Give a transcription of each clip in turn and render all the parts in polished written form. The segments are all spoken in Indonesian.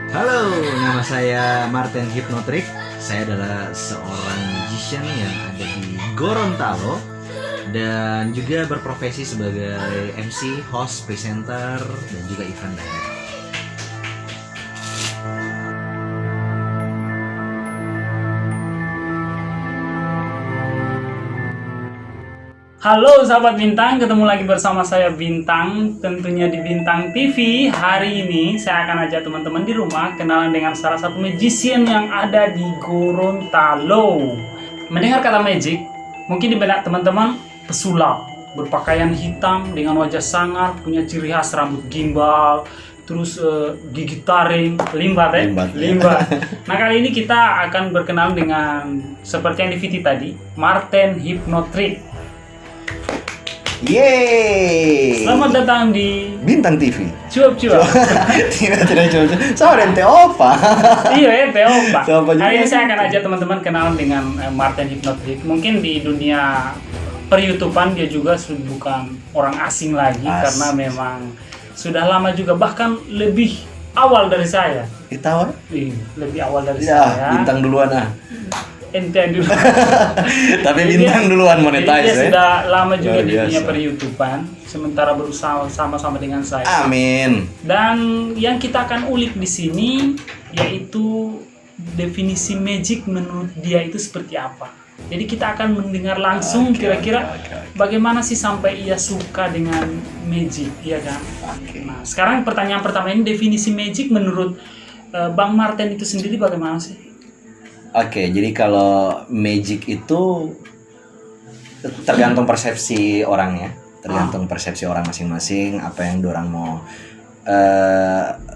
Halo, nama saya Martin Hypnotrick. Saya adalah seorang magician yang ada di Gorontalo dan juga berprofesi sebagai MC, host, presenter, dan juga event director. Halo sahabat Bintang, ketemu lagi bersama saya Bintang, tentunya di Bintang TV. Hari ini saya akan ajak teman-teman di rumah kenalan dengan salah satu magician yang ada di Gorontalo. Mendengar kata magic, mungkin di benak teman-teman pesulap, berpakaian hitam dengan wajah sangar, punya ciri khas rambut gimbal, terus gigi taring, limbat. Nah kali ini kita akan berkenalan dengan seperti yang di VT tadi, Martin Hypnotrick. Yeay! Selamat datang di Bintang TV. Cuap-cuap. Tidak cuap. Sama Rente Opa. Iya, Teo Pak. Siapa juga? Hari ini saya akan ajak teman-teman kenalan dengan Martin Hypnotrick. Mungkin di dunia per-YouTubean dia juga bukan orang asing lagi karena memang sudah lama juga, bahkan lebih awal dari saya. Kita Lebih awal dari ya, saya. bintang duluan ah. Ente dulu. Tapi bintang duluan Jadi monetize dia ya. sudah lama juga Luar di dunia biasa. per-YouTubean, sementara berusaha sama-sama dengan saya. Amin. Dan yang kita akan ulik di sini yaitu definisi magic menurut dia itu seperti apa. Jadi kita akan mendengar langsung kira-kira bagaimana sih sampai ia suka dengan magic, ya kan? Nah, sekarang pertanyaan pertama ini, definisi magic menurut Bang Martin itu sendiri bagaimana sih? Oke, jadi kalau magic itu tergantung persepsi orangnya, tergantung persepsi orang masing-masing apa yang dorang mau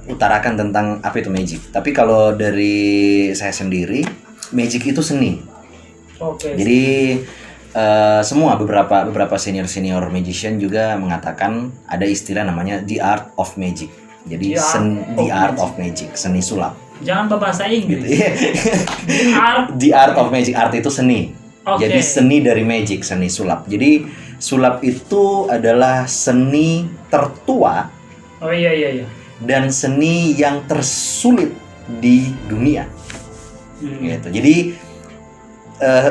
utarakan tentang apa itu magic. Tapi kalau dari saya sendiri, magic itu seni. Oke. Jadi semua beberapa senior magician juga mengatakan ada istilah namanya the art of magic. Jadi the art of magic, seni sulap. Jangan berbahasa Inggris. Gitu. The art of magic, art itu seni. Oke. Jadi seni dari magic, seni sulap. Jadi sulap itu adalah seni tertua Oh iya. dan seni yang tersulit di dunia. Gitu. Jadi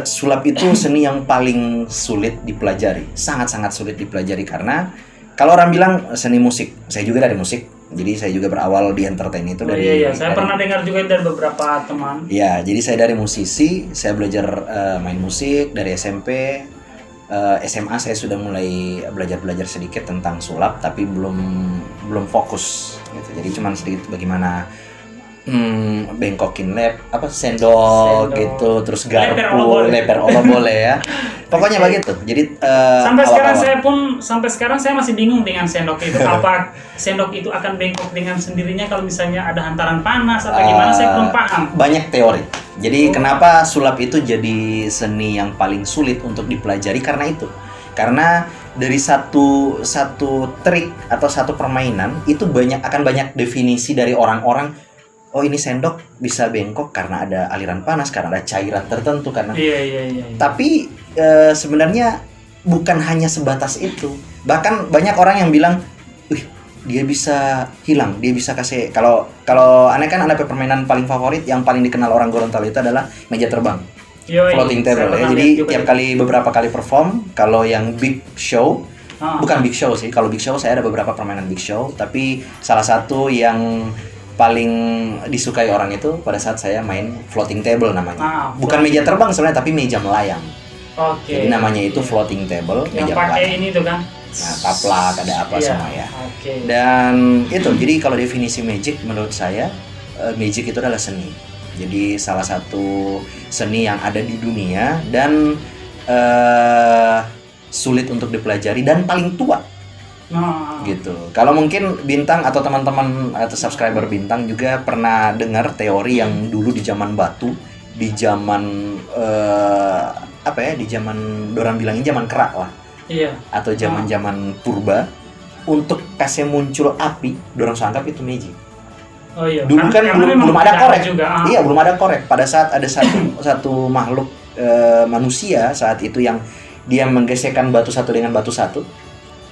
sulap itu seni yang paling sulit dipelajari, sangat-sangat sulit dipelajari karena kalau orang bilang seni musik, saya juga dari musik, jadi saya juga berawal di entertain itu Saya pernah dengar juga dari beberapa teman. Ya, jadi saya dari musisi, saya belajar main musik dari SMP, SMA saya sudah mulai belajar sedikit tentang sulap, tapi belum fokus, gitu. Jadi cuman sedikit bagaimana bengkokin sendok gitu, terus garpu, leper olo boleh ya. Pokoknya begitu. Jadi sampai sekarang saya masih bingung dengan sendok itu. Apa sendok itu akan bengkok dengan sendirinya kalau misalnya ada hantaran panas atau gimana, saya belum paham. Banyak teori. Jadi kenapa sulap itu jadi seni yang paling sulit untuk dipelajari karena itu. Karena dari satu trik atau satu permainan itu akan banyak definisi dari orang-orang. Oh, ini sendok bisa bengkok karena ada aliran panas, karena ada cairan tertentu, karena. Iya. Tapi sebenarnya bukan hanya sebatas itu. Bahkan banyak orang yang bilang, dia bisa hilang, dia bisa kasih. Kalau aneh kan ada permainan paling favorit yang paling dikenal orang Gorontalo itu adalah meja terbang, floating table ya. Jadi beberapa kali perform, kalau yang big show, bukan big show sih. Kalau big show saya ada beberapa permainan big show, tapi salah satu yang paling disukai orang itu pada saat saya main floating table namanya. Bukan meja terbang sebenarnya, tapi meja melayang. Oke. Jadi namanya itu floating table, yang meja pakai melayang. ini tuh kan. Nah, taplak ada apa semua ya. Oke. Dan itu, jadi kalau definisi magic menurut saya, magic itu adalah seni. Jadi salah satu seni yang ada di dunia dan sulit untuk dipelajari dan paling tua. Gitu. Kalau mungkin Bintang atau teman-teman atau subscriber Bintang juga pernah dengar teori yang dulu di zaman batu, di zaman di zaman dorang bilangin zaman kerak lah. Iya. Atau zaman-zaman purba, untuk kasih muncul api, dorang anggap itu magic. Oh iya. Dulu kan belum ada korek juga. Iya, belum ada korek. Pada saat ada satu makhluk manusia saat itu yang dia menggesekkan batu satu dengan batu satu,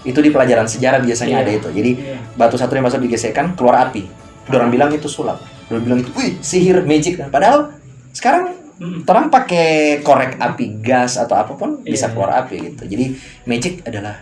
itu di pelajaran sejarah biasanya ada itu. Jadi batu satu yang masuk digesekkan keluar api. Dorang bilang itu sulap. Udah bilang itu, wih sihir, magic. Padahal sekarang orang pakai korek api gas atau apapun bisa Iya. keluar api gitu. Jadi magic adalah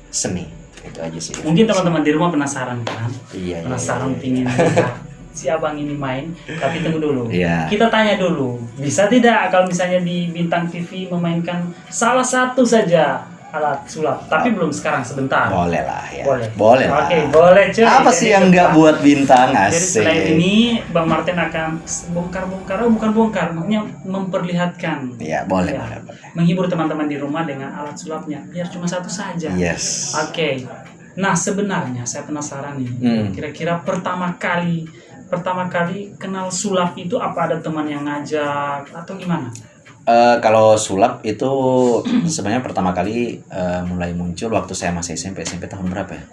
seni. Itu aja sih. Mungkin teman-teman di rumah penasaran kan? Iya, Penasaran iya. pingin lihat si abang ini main, tapi tunggu dulu. Iya. Kita tanya dulu, bisa tidak kalau misalnya di Bintang TV memainkan salah satu saja alat sulap, tapi belum sekarang, sebentar. Boleh lah ya. Boleh. lah. Oke, boleh cuy. Apa sih Jadi yang nggak buat bintang? Jadi Asik. selain ini Bang Martin akan bongkar-bongkar, bukan bongkar, maksudnya memperlihatkan. Ya, boleh, Ya, boleh, boleh. menghibur teman-teman di rumah dengan alat sulapnya, biar cuma satu saja. Yes. Oke. Nah, sebenarnya saya penasaran nih. Kira-kira pertama kali kenal sulap itu apa ada teman yang ngajak atau gimana? Kalau sulap itu sebenarnya pertama kali mulai muncul waktu saya masih SMP. SMP tahun berapa ya?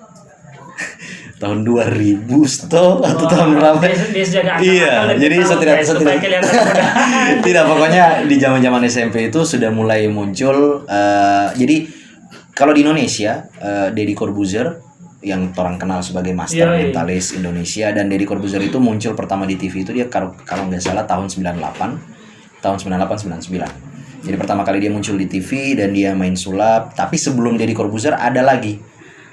Tahun 2000 atau tahun berapa? Dia jaga Iya, jadi supaya setidak kelihatan muda. tidak, pokoknya di zaman-zaman SMP itu sudah mulai muncul. Jadi kalau di Indonesia, Deddy Corbuzier yang orang kenal sebagai master Yoi. mentalis Indonesia, dan Deddy Corbuzier itu muncul pertama di TV itu dia kalau nggak salah tahun 99. Jadi pertama kali dia muncul di TV dan dia main sulap. Tapi sebelum Deddy Corbuzier ada lagi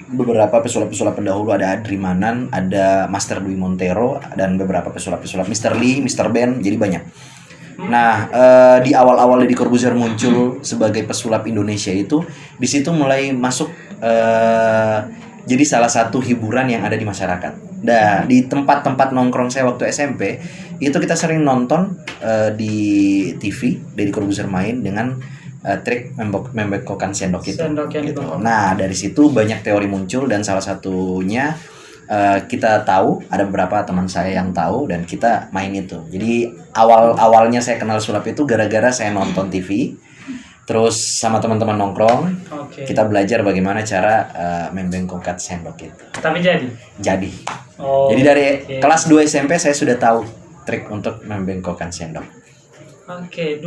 beberapa pesulap-pesulap pendahulu, ada Adri Manan, ada Master Dwi Montero, dan beberapa pesulap-pesulap Mr. Lee, Mr. Ben, jadi banyak. Nah, di awal-awal Deddy Corbuzier muncul sebagai pesulap Indonesia itu, di situ mulai masuk jadi salah satu hiburan yang ada di masyarakat. Nah, di tempat-tempat nongkrong saya waktu SMP, itu kita sering nonton di TV Deddy Corbuzier main dengan trik membengkokkan sendok itu. Sendok yang Gitu. dibengkok. Nah, dari situ banyak teori muncul, dan salah satunya kita tahu, ada beberapa teman saya yang tahu, dan kita main itu. Jadi awalnya saya kenal sulap itu gara-gara saya nonton TV, terus sama teman-teman nongkrong, Oke. kita belajar bagaimana cara membengkokkan sendok itu. Tapi jadi. Jadi Oh. jadi dari oke. kelas 2 SMP saya sudah tahu trik untuk membengkokkan sendok. Oke,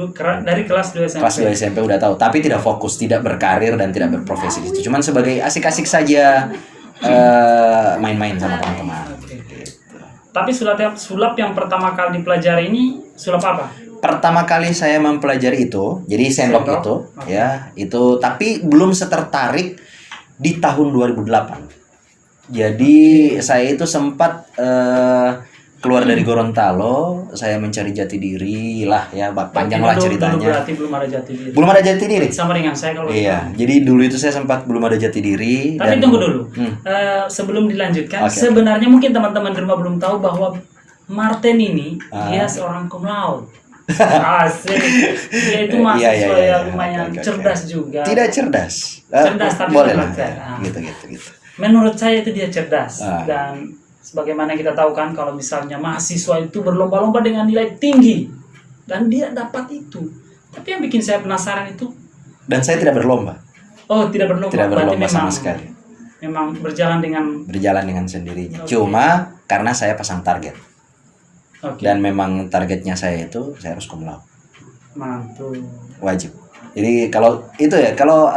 dari kelas 2 SMP. Kelas 2 SMP udah tahu, tapi tidak fokus, tidak berkarir dan tidak berprofesi di situ. Cuman sebagai asik-asik saja, main-main sama teman-teman. Oke. Tapi sulap yang pertama kali dipelajari ini sulap apa? Pertama kali saya mempelajari itu, jadi sendok Sendok, itu, oke. ya, itu, tapi belum setertarik di tahun 2008. Jadi saya itu sempat keluar dari Gorontalo, saya mencari jati diri lah, ya, panjang lah Dulu ceritanya. berarti belum ada jati diri. Belum ada jati diri. Sama dengan saya kalau Iya, jadi dulu itu saya sempat belum ada jati diri. Tapi dan- tunggu dulu. Hmm. Sebelum dilanjutkan, Oke. sebenarnya mungkin teman-teman di rumah belum tahu bahwa Martin ini dia seorang cum laude. Asik. Dia itu mahasiswa Iya. yang lumayan Oke. cerdas juga. Tidak cerdas. Cerdas, tapi boleh lah. menurut saya. Gitu. Menurut saya itu dia cerdas. Ah. Dan sebagaimana kita tahu kan kalau misalnya mahasiswa itu berlomba-lomba dengan nilai tinggi dan dia dapat itu. Tapi yang bikin saya penasaran itu, Dan saya tidak berlomba. oh tidak berlomba, Tidak berarti berlomba memang sama sekali. memang berjalan dengan Berjalan dengan sendirinya. Oke. Cuma karena saya pasang target. oke. Dan memang targetnya saya itu saya harus cum laude. Mantul. Wajib. Jadi kalau itu ya, kalau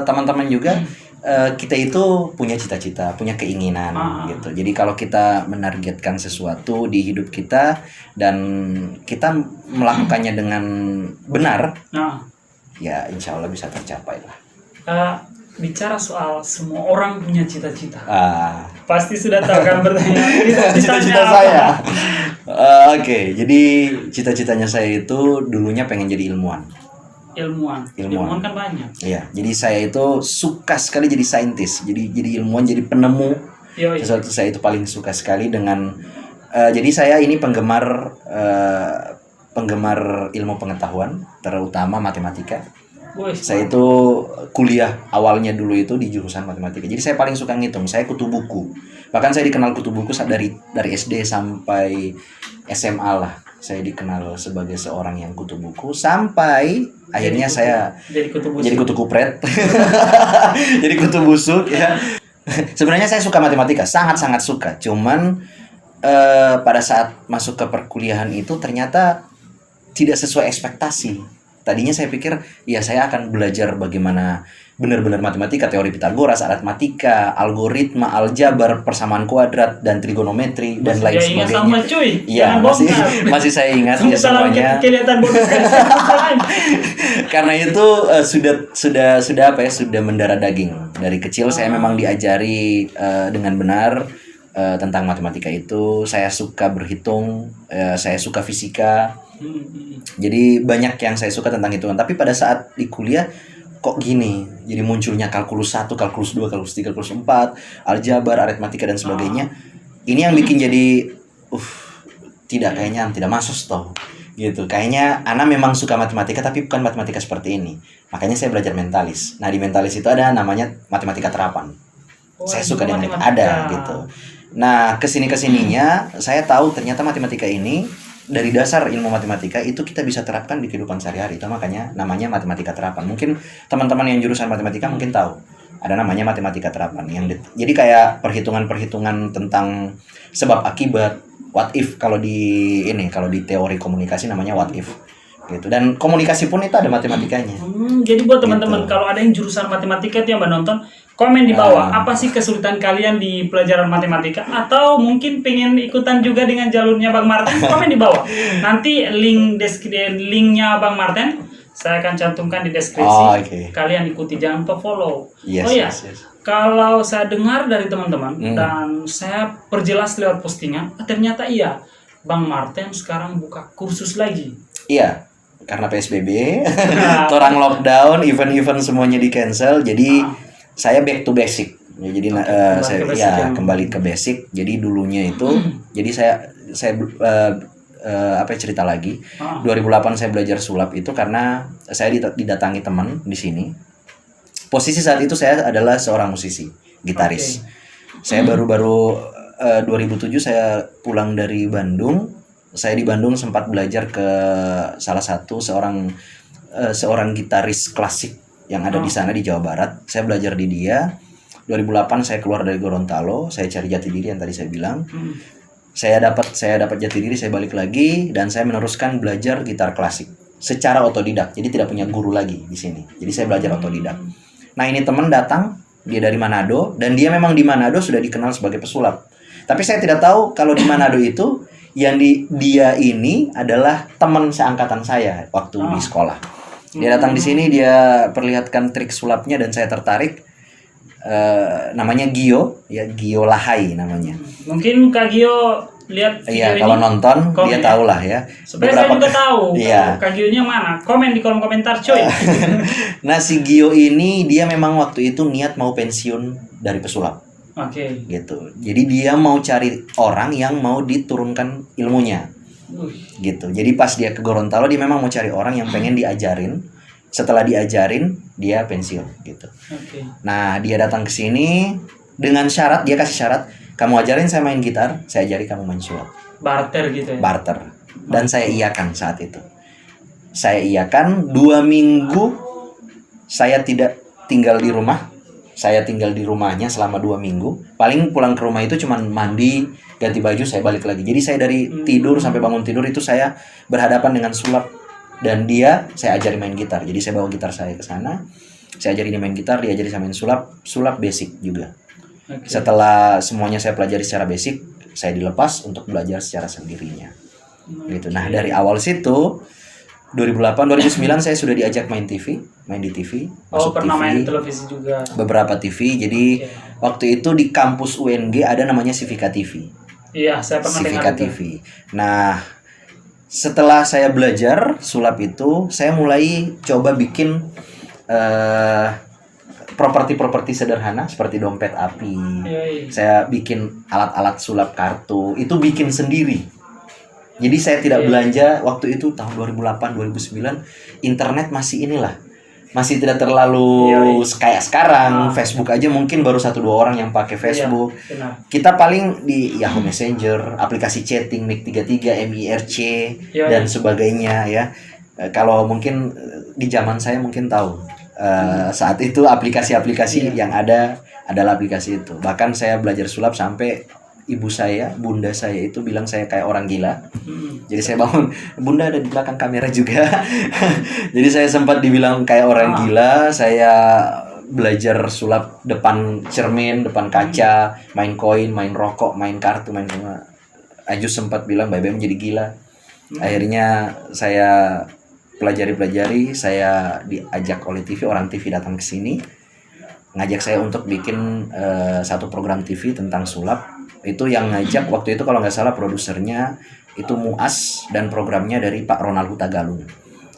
teman-teman juga kita itu punya cita-cita, punya keinginan gitu. Jadi kalau kita menargetkan sesuatu di hidup kita dan kita melakukannya dengan benar, Nah, ya insya Allah bisa tercapai lah. bicara soal semua orang punya cita-cita. Pasti Pasti sudah tahu kan bertanya cita-cita apa? saya. Oke, jadi cita-citanya saya itu dulunya pengen jadi ilmuwan. Ilmuwan. Ilmuwan kan banyak. Iya, jadi saya itu suka sekali jadi saintis. Jadi ilmuwan, jadi penemu Yoi. sesuatu. Saya itu paling suka sekali dengan jadi saya ini penggemar ilmu pengetahuan, terutama matematika. Wih, Saya itu kuliah awalnya dulu itu di jurusan matematika. Jadi saya paling suka ngitung. Saya kutu buku. Bahkan saya dikenal kutu buku dari SD sampai SMA lah. Saya dikenal sebagai seorang yang kutu buku sampai akhirnya saya jadi kutu busuk. jadi kutu kupret. Jadi kutu busuk ya. Sebenarnya saya suka matematika, sangat-sangat suka. Cuman pada saat masuk ke perkuliahan itu ternyata tidak sesuai ekspektasi. Tadinya saya pikir ya saya akan belajar bagaimana benar-benar matematika, teori Pitagoras, aritmatika, algoritma, aljabar, persamaan kuadrat dan trigonometri dan lain Dia ingat sebagainya. sama cuy. Iya, Jangan masih bongkar. masih saya ingat ya Salam semuanya. kelihatan bodoh sekali. Karena itu sudah apa ya, sudah mendarah daging. Dari kecil saya memang diajari dengan benar tentang matematika itu. Saya suka berhitung, saya suka fisika. Jadi banyak yang saya suka tentang hitungan. Tapi pada saat di kuliah kok gini? Jadi munculnya kalkulus 1, kalkulus 2, kalkulus 3, kalkulus 4, aljabar, aritmatika dan sebagainya. Ini yang bikin jadi tidak masuk toh. Gitu. Kayaknya Ana memang suka matematika tapi bukan matematika seperti ini. Makanya saya belajar mentalis. Nah, di mentalis itu ada namanya matematika terapan. Saya suka dengan ada gitu. Nah, kesininya saya tahu ternyata matematika ini dari dasar ilmu matematika itu kita bisa terapkan di kehidupan sehari-hari. Itu makanya namanya matematika terapan. Mungkin teman-teman yang jurusan matematika mungkin tahu. Ada namanya matematika terapan jadi kayak perhitungan-perhitungan tentang sebab akibat, what if kalau di teori komunikasi namanya what if. Gitu. Dan komunikasi pun itu ada matematikanya. Jadi buat teman-teman Gitu. kalau ada yang jurusan matematika itu yang menonton, komen di bawah apa sih kesulitan kalian di pelajaran matematika, atau mungkin pengen ikutan juga dengan jalurnya Bang Martin, komen di bawah. Nanti linknya Bang Martin saya akan cantumkan di deskripsi. Oh, okay. Kalian ikuti, jangan lupa follow. Yes, oh ya, yes. kalau saya dengar dari teman-teman dan saya perjelas lewat postingan, ternyata iya Bang Martin sekarang buka kursus lagi. Iya. Karena PSBB, orang lockdown, event-event semuanya di cancel, jadi saya back to basic. Ya, jadi kembali ke basic. Jadi dulunya itu, jadi saya cerita lagi. 2008 saya belajar sulap itu karena saya didatangi teman di sini. Posisi saat itu saya adalah seorang musisi, gitaris. Saya baru-baru 2007 saya pulang dari Bandung. Saya di Bandung sempat belajar ke salah satu seorang gitaris klasik yang ada di sana di Jawa Barat. Saya belajar di dia. 2008 saya keluar dari Gorontalo, saya cari jati diri yang tadi saya bilang. Saya dapat jati diri, saya balik lagi dan saya meneruskan belajar gitar klasik secara otodidak. Jadi tidak punya guru lagi di sini. Jadi saya belajar otodidak. Nah, ini teman datang, dia dari Manado dan dia memang di Manado sudah dikenal sebagai pesulap. Tapi saya tidak tahu kalau di Manado itu dia ini adalah teman seangkatan saya waktu di sekolah. Dia datang di sini, dia perlihatkan trik sulapnya dan saya tertarik. Namanya Gio, ya Gio Lahai namanya. Mungkin Kak Gio lihat video ini. Iya, kalau nonton komen dia tahu lah ya. Supaya saya juga tahu. Iya. Kak Gio-nya mana? Komen di kolom komentar, coy. Nah, si Gio ini dia memang waktu itu niat mau pensiun dari pesulap. Oke. Gitu. Jadi dia mau cari orang yang mau diturunkan ilmunya. Gitu. Jadi pas dia ke Gorontalo dia memang mau cari orang yang pengen diajarin. Setelah diajarin dia pensiun gitu. Nah, dia datang ke sini dengan syarat, dia kasih syarat, kamu ajarin saya main gitar, saya ajari kamu main sulap. Barter gitu ya. Barter. Dan saya iyakan saat itu. Saya iyakan 2 minggu saya tidak tinggal di rumah. Saya tinggal di rumahnya selama 2 minggu. Paling pulang ke rumah itu cuma mandi, ganti baju, saya balik lagi. Jadi saya dari tidur sampai bangun tidur itu saya berhadapan dengan sulap. Dan saya ajari main gitar. Jadi saya bawa gitar saya ke sana. Saya ajari dia main gitar, dia ajari saya main sulap basic juga. Setelah semuanya saya pelajari secara basic, saya dilepas untuk belajar secara sendirinya. Gitu. Nah, dari awal situ 2008, 2009 saya sudah diajak main di TV, masuk pernah TV, main di televisi juga. beberapa TV. Jadi waktu itu di kampus UNG ada namanya Civica TV. Iya, saya pernah Civica dengar TV. Nah, setelah saya belajar sulap itu, saya mulai coba bikin properti-properti sederhana seperti dompet api. Saya bikin alat-alat sulap kartu, itu bikin sendiri. Jadi saya tidak belanja waktu itu tahun 2008 2009, internet masih tidak terlalu kayak sekarang. Facebook aja mungkin baru 1-2 orang yang pakai Facebook. Kita paling di Yahoo Messenger, aplikasi chatting Mic33, MIRC dan sebagainya ya. Kalau mungkin di zaman saya mungkin tahu saat itu aplikasi-aplikasi yang ada adalah aplikasi itu. Bahkan saya belajar sulap sampai bunda saya itu bilang saya kayak orang gila. Jadi saya bangun, bunda ada di belakang kamera juga. Jadi saya sempat dibilang kayak orang gila. Saya belajar sulap depan cermin, depan kaca, main koin, main rokok, main kartu, main semua. Ajus sempat bilang Bye Bye menjadi gila. Akhirnya saya pelajari, saya diajak oleh TV, orang TV datang ke sini, ngajak saya untuk bikin satu program TV tentang sulap. Itu yang ngajak waktu itu kalau nggak salah produsernya itu Muas dan programnya dari Pak Ronald Hutagalung.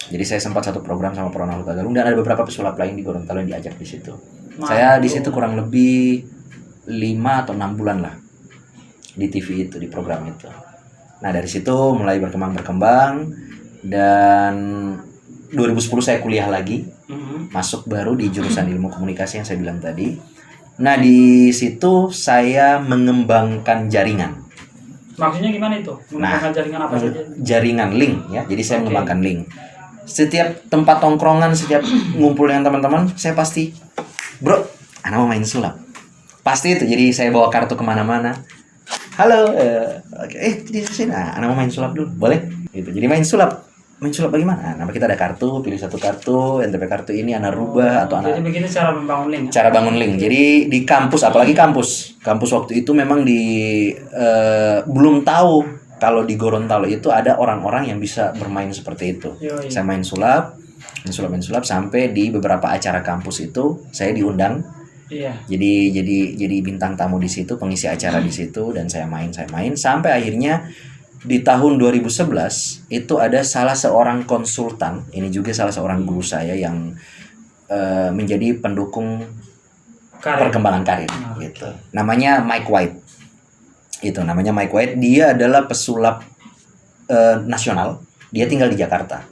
Jadi saya sempat satu program sama Pak Ronald Hutagalung dan ada beberapa pesulap lain di Gorontalo yang diajak di situ. Saya di situ kurang lebih 5 atau 6 bulan lah di TV itu, di program itu. Nah dari situ mulai berkembang dan 2010 saya kuliah lagi, masuk baru di jurusan ilmu komunikasi yang saya bilang tadi. Nah di situ saya mengembangkan jaringan. Maksudnya gimana itu? Mengembangkan jaringan apa saja? Jaringan link ya. Jadi saya mengembangkan link. Setiap tempat tongkrongan, setiap ngumpul dengan teman-teman, saya pasti, bro, anak mau main sulap. Pasti itu. Jadi saya bawa kartu kemana-mana. Halo, di sini, anak mau main sulap dulu, boleh? Gitu. Jadi main sulap bagaimana? Nah, kita ada kartu, pilih satu kartu, NTP kartu ini anak rubah atau anak. Jadi begini cara membangun link. Cara bangun link. Jadi di kampus, apalagi kampus waktu itu memang belum tahu kalau di Gorontalo itu ada orang-orang yang bisa bermain seperti itu. Saya main sulap sampai di beberapa acara kampus itu saya diundang. Iya. Jadi bintang tamu di situ, pengisi acara di situ dan saya main sampai akhirnya di tahun 2011 itu ada salah seorang konsultan, ini juga salah seorang guru saya yang menjadi pendukung perkembangan karir gitu. Namanya Mike White. Dia adalah pesulap nasional. Dia tinggal di Jakarta.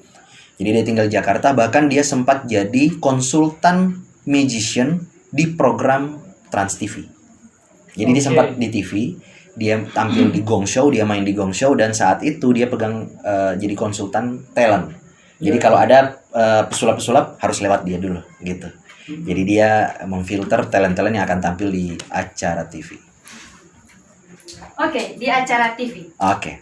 Jadi dia tinggal di Jakarta, bahkan dia sempat jadi konsultan magician di program Trans TV. Jadi dia sempat di TV, dia tampil di Gong Show, dia main di Gong Show dan saat itu dia pegang jadi konsultan talent. Jadi kalau ada pesulap-pesulap harus lewat dia dulu gitu. Jadi dia memfilter talent-talent yang akan tampil di acara TV. Oke, di acara TV. Oke.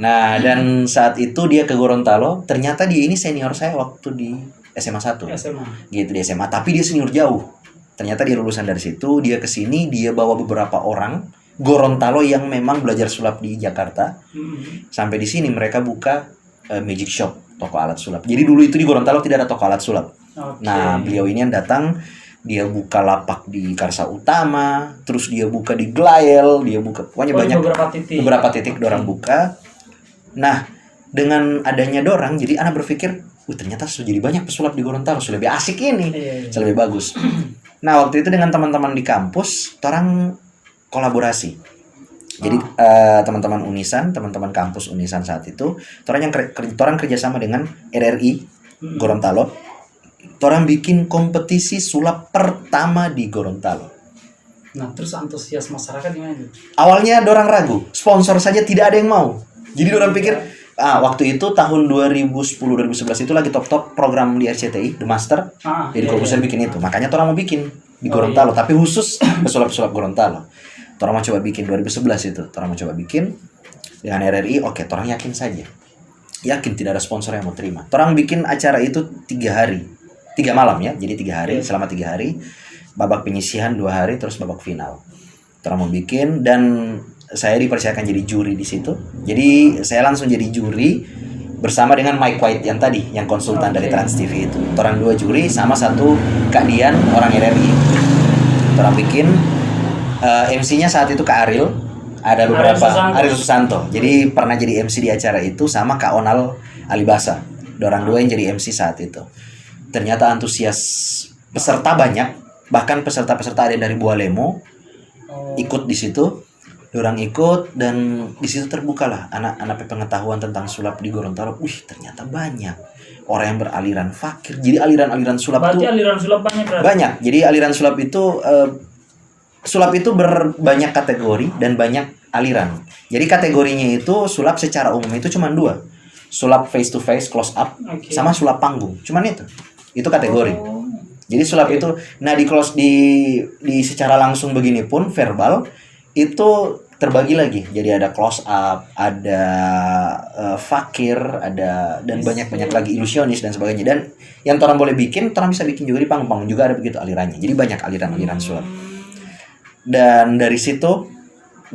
Nah, dan saat itu dia ke Gorontalo, ternyata dia ini senior saya waktu di SMA 1. Gitu di SMA, tapi dia senior jauh. Ternyata dia lulusan dari situ, dia ke sini, dia bawa beberapa orang Gorontalo yang memang belajar sulap di Jakarta. Sampai di sini mereka buka magic shop, toko alat sulap. Jadi dulu itu di Gorontalo tidak ada toko alat sulap. Nah, beliau ini yang datang, dia buka lapak di Karsa Utama, terus dia buka di Glael, dia buka pokoknya banyak beberapa titik dorang buka. Nah, dengan adanya dorang, jadi anak berpikir, ternyata sudah jadi banyak pesulap di Gorontalo, sudah lebih asik ini, sudah lebih bagus. Nah, waktu itu dengan teman-teman di kampus, orang kolaborasi. Jadi teman-teman Unisan, teman-teman kampus Unisan saat itu, orang kerjasama dengan RRI Gorontalo. Orang bikin kompetisi sulap pertama di Gorontalo. Nah, terus antusias masyarakat gimana itu? Awalnya dorang ragu, sponsor saja tidak ada yang mau. Jadi dorang pikir, waktu itu tahun 2010-2011 itu lagi top-top program di RCTI, The Master. Jadi Corbuzier bikin itu. Makanya orang mau bikin di Gorontalo, tapi khusus pesulap-pesulap Gorontalo. Orang mau coba bikin 2011 itu. Orang mau coba bikin dengan RRI, oke, orang yakin saja. Yakin tidak ada sponsor yang mau terima. Orang bikin acara itu 3 malam ya, jadi 3 hari, selama 3 hari, babak penyisihan 2 hari, terus babak final. Orang mau bikin dan saya dipercayakan jadi juri di situ. Jadi saya langsung jadi juri bersama dengan Mike White yang tadi, yang konsultan dari Trans TV itu. Orang 2 juri sama 1 Kak Dian, orang RRI. Orang bikin MC-nya saat itu Kak Ariel, ada beberapa Ariel Susanto. Jadi pernah jadi MC di acara itu sama Kak Onal Alibasa. Orang 2 yang jadi MC saat itu. Ternyata antusias peserta banyak, bahkan peserta-peserta ada dari Bualemo ikut di situ, orang ikut dan di situ terbukalah anak-anak pengetahuan tentang sulap di Gorontalo. Ternyata banyak orang yang beraliran fakir. Jadi aliran-aliran sulap itu aliran sulap banyak. Banyak. Jadi aliran sulap itu berbanyak kategori dan banyak aliran. Jadi kategorinya itu sulap secara umum itu cuma 2. Sulap face to face, close up, sama sulap panggung. Cuman itu kategori. Jadi sulap itu, nah di secara langsung begini pun verbal itu terbagi lagi. Jadi ada close up, ada fakir, ada dan banyak lagi ilusionis dan sebagainya. Dan yang orang boleh bikin, orang bisa bikin juga di panggung juga ada begitu alirannya. Jadi banyak aliran-aliran sulap. Dan dari situ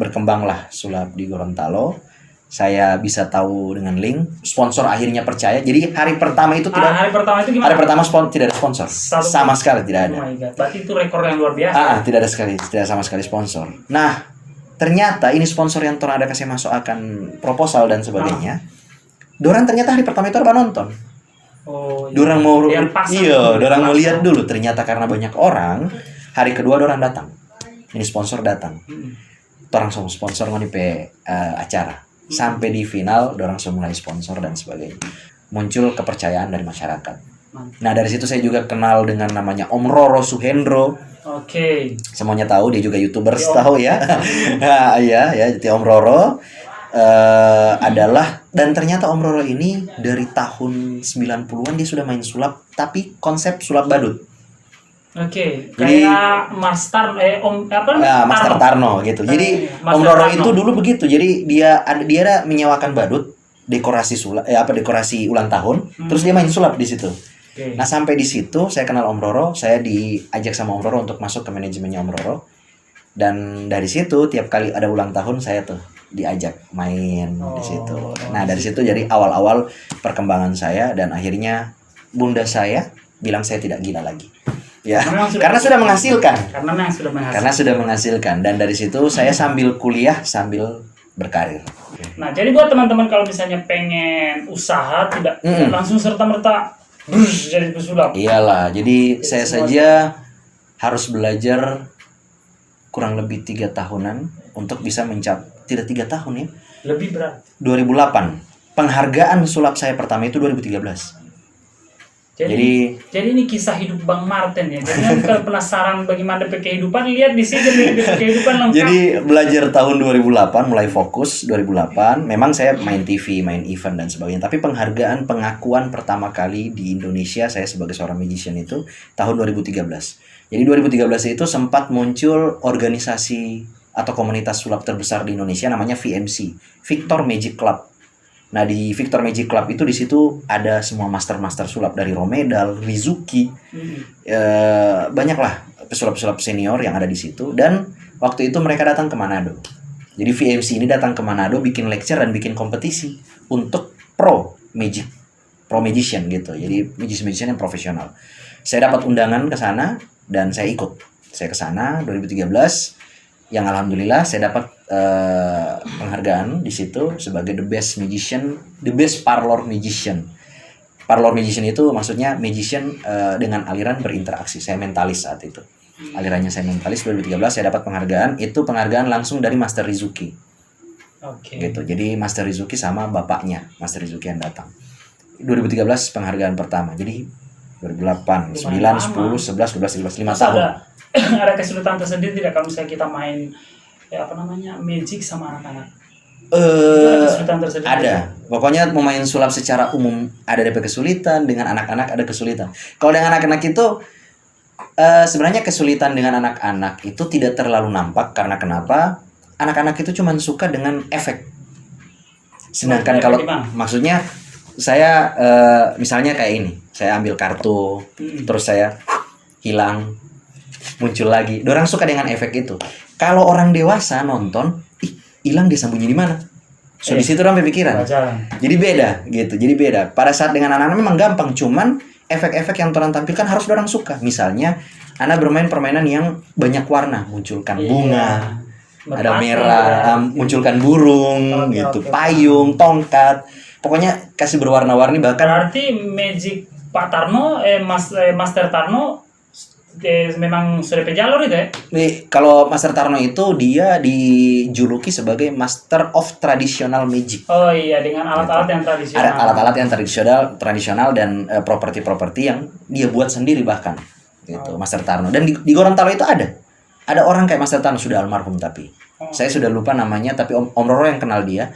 berkembanglah sulap di Gorontalo. Saya bisa tahu dengan link, sponsor akhirnya percaya. Jadi hari pertama itu tidak Hari pertama itu gimana? hari pertama tidak ada sponsor. Sama sekali tidak ada. Oh my God. Berarti itu rekor yang luar biasa. Tidak ada sekali, tidak sama sekali sponsor. Nah, ternyata ini sponsor yang orang ada kasih masuk akan proposal dan sebagainya. Dorang ternyata hari pertama itu ada nonton. Oh, iya. Dorang mau Lihat dorang mau lihat dulu. Ternyata karena banyak orang, hari kedua dorang datang. Ini sponsor datang. Orang semua sponsor mau acara. Sampai di final, dorang semua mulai sponsor dan sebagainya. Muncul kepercayaan dari masyarakat. Nah, dari situ saya juga kenal dengan namanya Om Roro Suhendro. Oke. Semuanya tahu, dia juga YouTubers tahu ya. Nah, iya ya, jadi Om Roro adalah, dan ternyata Om Roro ini dari tahun 90-an dia sudah main sulap, tapi konsep sulap badut. Oke, Jadi- kayak Master Master Tarno gitu. Jadi Master Om Roro Tarno. itu dulu begitu. Jadi dia ada menyewakan badut, dekorasi sulap, dekorasi ulang tahun, terus dia main sulap di situ. Oke. Nah, sampai di situ saya kenal Om Roro, saya diajak sama Om Roro untuk masuk ke manajemennya Om Roro. Dan dari situ tiap kali ada ulang tahun saya tuh diajak main di situ. Nah, dari situ jadi awal-awal perkembangan saya, dan akhirnya bunda saya bilang saya tidak gila lagi. Ya, karena sudah menghasilkan. Karena sudah menghasilkan, dan dari situ saya sambil kuliah sambil berkarir. Nah, jadi buat teman-teman kalau misalnya pengen usaha tidak langsung serta-merta jadi pesulap. Iyalah, jadi saya saja harus belajar kurang lebih 3 tahunan untuk bisa tidak 3 tahun ya. Lebih berat. 2008. Penghargaan sulap saya pertama itu 2013. Jadi ini kisah hidup Bang Martin ya. Jadi kalau penasaran bagaimana kehidupan, lihat di sini kehidupan lengkap. Jadi belajar tahun 2008, mulai fokus 2008. Memang saya main TV, main event dan sebagainya. Tapi penghargaan, pengakuan pertama kali di Indonesia saya sebagai seorang magician itu tahun 2013. Jadi 2013 itu sempat muncul organisasi atau komunitas sulap terbesar di Indonesia namanya VMC, Victor Magic Club. Nah, di Victor Magic Club itu di situ ada semua master-master sulap dari Romedal, Rizuki, banyaklah pesulap-pesulap senior yang ada di situ. Dan waktu itu mereka datang ke Manado. Jadi VMC ini datang ke Manado bikin lecture dan bikin kompetisi untuk pro magician gitu. Jadi magician yang profesional. Saya dapat undangan ke sana dan saya ikut. Saya ke sana 2013. Yang alhamdulillah saya dapat penghargaan di situ sebagai the best magician, the best parlor magician. Parlor magician itu maksudnya magician dengan aliran berinteraksi. Saya mentalis saat itu. Alirannya saya mentalis 2013, saya dapat penghargaan. Itu penghargaan langsung dari Master Rizuki. Oke. Gitu. Jadi Master Rizuki sama bapaknya, Master Rizuki yang datang. 2013 penghargaan pertama. Jadi 2008, 9, 10, 11, 12, 13, 5 tahun. Ada kesulitan tersendiri tidak kalau misalnya kita main magic sama anak-anak? Ada kesulitan tersendiri? Ada. Pokoknya mau main sulap secara umum ada DP kesulitan, dengan anak-anak ada kesulitan. Kalau dengan anak-anak itu sebenarnya kesulitan dengan anak-anak itu tidak terlalu nampak karena kenapa? Anak-anak itu cuma suka dengan efek. Sedangkan kalau maksudnya saya misalnya kayak ini, saya ambil kartu, terus saya hilang, muncul lagi. Dorang suka dengan efek itu. Kalau orang dewasa nonton, hilang dia sembunyi di mana? So di situ orang berpikiran. Jadi beda gitu. Jadi beda. Pada saat dengan anak-anak memang gampang, cuman efek-efek yang orang tampilkan harus orang suka. Misalnya, anak bermain permainan yang banyak warna, munculkan bunga, ada merah, munculkan burung, gitu, payung, tongkat. Pokoknya kasih berwarna-warni bahkan. Berarti magic Pak Tarno, Master Tarno memang sudah pejalur itu ya? Kalau Master Tarno itu dia dijuluki sebagai Master of Traditional Magic. Oh iya, dengan alat-alat yang tradisional. Ada alat-alat yang tradisional dan properti-properti yang dia buat sendiri bahkan. Gitu, Master Tarno. Dan di Gorontalo itu ada orang kayak Master Tarno, sudah almarhum tapi. Saya sudah lupa namanya, tapi Om Roro yang kenal dia.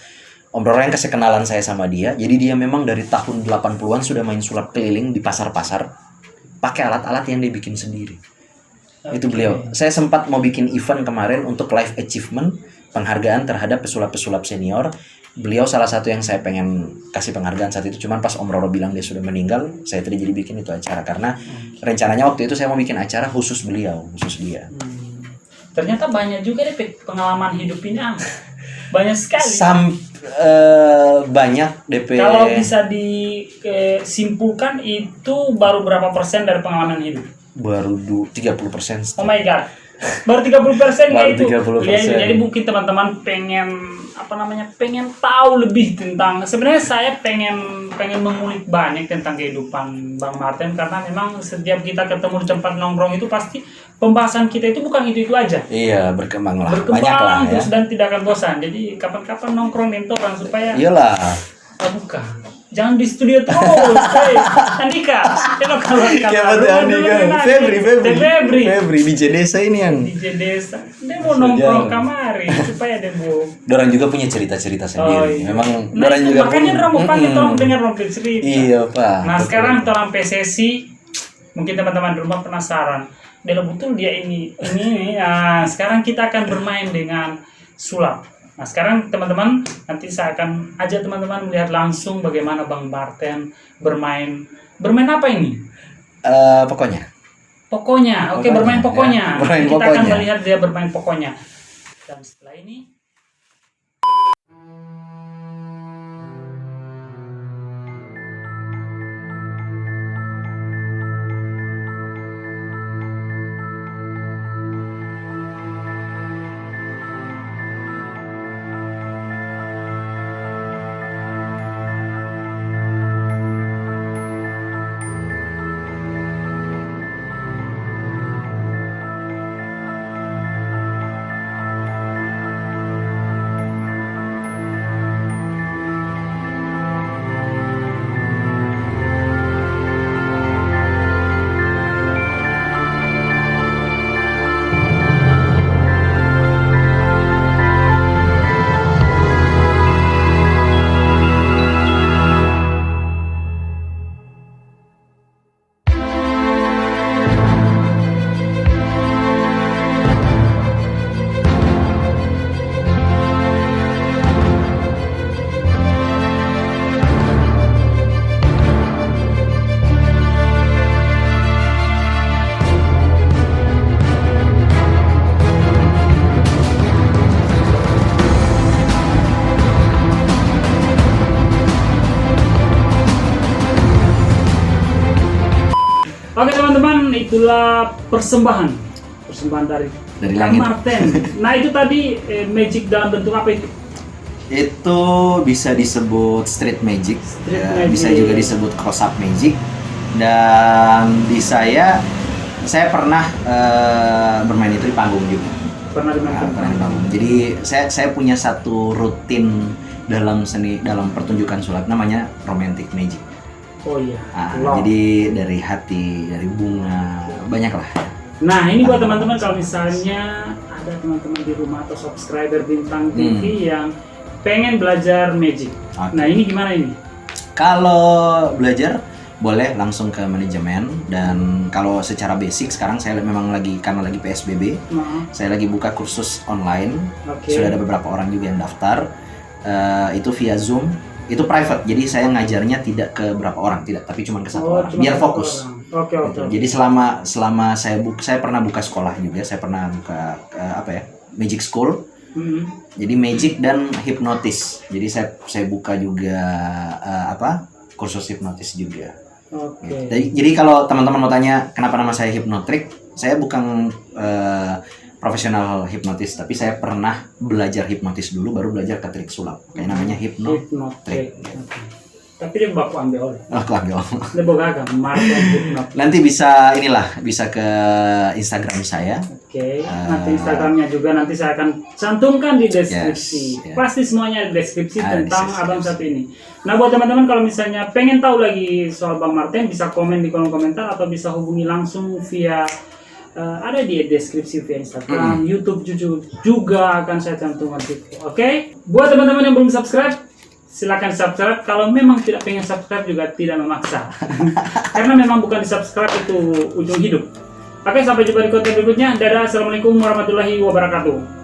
Om Roro yang kasih kenalan saya sama dia. Jadi dia memang dari tahun 80-an sudah main sulap keliling di pasar-pasar. Pakai alat-alat yang dia bikin sendiri. Itu beliau. Saya sempat mau bikin event kemarin untuk live achievement. penghargaan terhadap pesulap-pesulap senior. Beliau salah satu yang saya pengen kasih penghargaan saat itu, cuman pas Om Roro bilang dia sudah meninggal, saya tidak jadi bikin itu acara karena rencananya waktu itu saya mau bikin acara khusus beliau, khusus dia. Ternyata banyak juga deh pengalaman hidup ini, Ang. Banyak sekali. Banyak DP. Kalau bisa disimpulkan itu baru berapa persen dari pengalaman hidup? Baru 30%. Oh my god. Baru 30% Baru itu. 30%. Jadi mungkin teman-teman pengen pengen tahu lebih tentang, sebenarnya saya pengen mengulik banyak tentang kehidupan Bang Martin, karena memang setiap kita ketemu di tempat nongkrong itu pasti pembahasan kita itu bukan itu aja. Iya, berkembang lah. Banyak lah Berkembang ya. terus dan tidak akan bosan. Jadi kapan-kapan nongkrong nentokan supaya Iyalah. bukan. Jangan di studio terus, Andika. Kalau Febri di desa ini yang di desa. Dia mau nongkrong kamari supaya dia mau. Dorang juga punya cerita-cerita sendiri. Iya. Memang Nah, dorang juga makanya orang mau panggil tolong dengar rompet cerita. Iya, Pak. Nah, Betul. sekarang tolong PSSI, mungkin teman-teman di rumah penasaran. Dia betul dia ini. Nah, sekarang kita akan bermain dengan sulap. Nah, sekarang teman-teman, nanti saya akan ajak teman-teman melihat langsung bagaimana Bang Martin bermain apa ini? Pokoknya. Pokoknya, oke, Pokoknya, bermain pokoknya. ya. Bermain Kita akan pokoknya. melihat dia bermain pokoknya. Dan setelah ini, oke teman-teman, itulah persembahan dari Bang langit. Martin. Nah, itu tadi magic dalam bentuk apa itu? Itu bisa disebut street magic, Street magic. bisa juga disebut close up magic. Dan di saya pernah bermain itu di panggung juga. Pernah dimainkan? Pernah di panggung. Jadi saya punya satu rutin dalam pertunjukan sulap namanya romantic magic. Oh iya. Nah, jadi dari hati, dari bunga, banyak lah. Nah, ini buat teman-teman, kalau misalnya ada teman-teman di rumah atau subscriber Bintang TV yang pengen belajar magic. Oke. Nah, ini gimana ini? Kalau belajar boleh langsung ke manajemen, dan kalau secara basic sekarang saya memang karena lagi PSBB, saya lagi buka kursus online. Oke. Sudah ada beberapa orang juga yang daftar. Itu via Zoom. Itu private, jadi saya ngajarnya tidak ke berapa orang, tapi cuma ke satu orang, cuma biar satu fokus. orang. Oke. Jadi selama saya pernah buka sekolah juga, saya pernah buka magic school. Jadi magic dan hipnotis. Jadi saya buka juga kursus hipnotis juga. Oke. Jadi kalau teman-teman mau tanya kenapa nama saya Hypnotrick, saya bukan profesional hipnotis, tapi saya pernah belajar hipnotis dulu, baru belajar ke trik sulap. Kayak namanya Hypnotrick. Tapi dia baku ambil oleh. Oh, ambil. Dia boga Martin Hypnotrick. Nanti bisa ke Instagram saya. Oke. Nanti Instagramnya juga nanti saya akan cantumkan di deskripsi. Yes. Pasti semuanya di deskripsi tentang deskripsi. abang satu ini. Nah, buat teman-teman kalau misalnya pengen tahu lagi soal Bang Martin, bisa komen di kolom komentar atau bisa hubungi langsung via ada di deskripsi via Instagram, YouTube juga akan saya cantumkan. Oke? Buat teman-teman yang belum subscribe, silakan subscribe. Kalau memang tidak pengen subscribe juga tidak memaksa. Karena memang bukan di subscribe itu ujung hidup. Oke, sampai jumpa di konten berikutnya. Dadah, assalamualaikum warahmatullahi wabarakatuh.